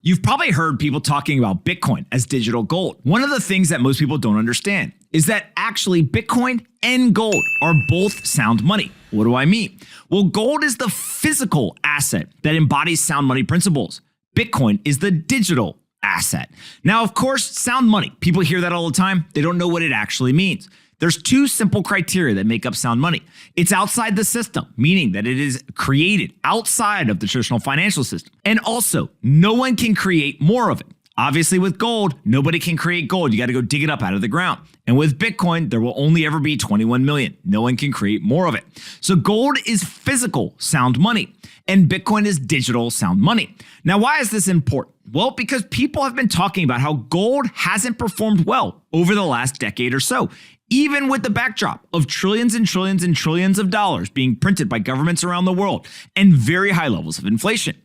You've probably heard people talking about Bitcoin as digital gold. One of the things that most people don't understand is that actually Bitcoin and gold are both sound money. What do I mean? Well, gold is the physical asset that embodies sound money principles. Bitcoin is the digital asset. Now, of course, sound money, people hear that all the time. They don't know what it actually means. There's two simple criteria that make up sound money. It's outside the system, meaning that it is created outside of the traditional financial system. And also, no one can create more of it. Obviously, with gold, nobody can create gold. You got to go dig it up out of the ground. And with Bitcoin, there will only ever be 21 million. No one can create more of it. So gold is physical sound money, and Bitcoin is digital sound money. Now, why is this important? Well, because people have been talking about how gold hasn't performed well over the last decade or so, even with the backdrop of trillions and trillions and trillions of dollars being printed by governments around the world and very high levels of inflation.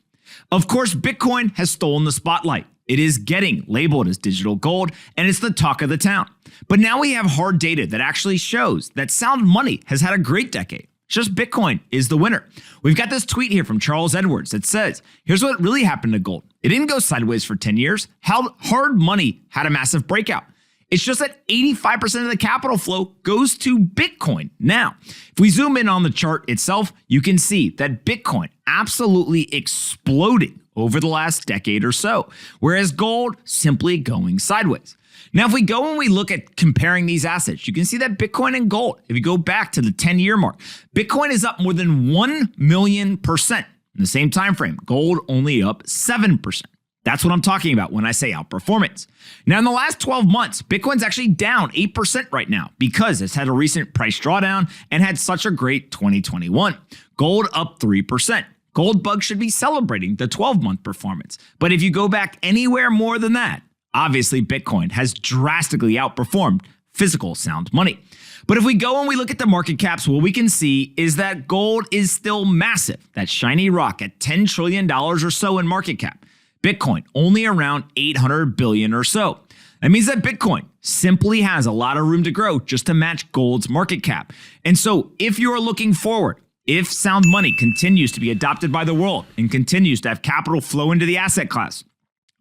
Of course, Bitcoin has stolen the spotlight. It is getting labeled as digital gold, and it's the talk of the town. But now we have hard data that actually shows that sound money has had a great decade. Just Bitcoin is the winner. We've got this tweet here from Charles Edwards that says, here's what really happened to gold. It didn't go sideways for 10 years. Hard money had a massive breakout. It's just that 85% of the capital flow goes to Bitcoin. Now, if we zoom in on the chart itself, you can see that Bitcoin absolutely exploding over the last decade or so, whereas gold simply going sideways. Now, if we go and we look at comparing these assets, you can see that Bitcoin and gold, if you go back to the 10-year mark, Bitcoin is up more than 1 million% in the same time frame. Gold only up 7%. That's what I'm talking about when I say outperformance. Now, in the last 12 months, Bitcoin's actually down 8% right now because it's had a recent price drawdown and had such a great 2021. Gold up 3%. Gold bug should be celebrating the 12-month performance. But if you go back anywhere more than that, obviously Bitcoin has drastically outperformed physical sound money. But if we go and we look at the market caps, what we can see is that gold is still massive. That shiny rock at $10 trillion or so in market cap. Bitcoin only around 800 billion or so. That means that Bitcoin simply has a lot of room to grow just to match gold's market cap. And so if you're looking forward, if sound money continues to be adopted by the world and continues to have capital flow into the asset class,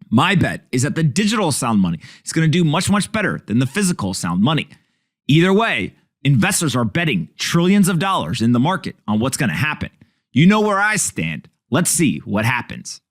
my bet is that the digital sound money is going to do much, much better than the physical sound money. Either way, investors are betting trillions of dollars in the market on what's going to happen. You know where I stand. Let's see what happens.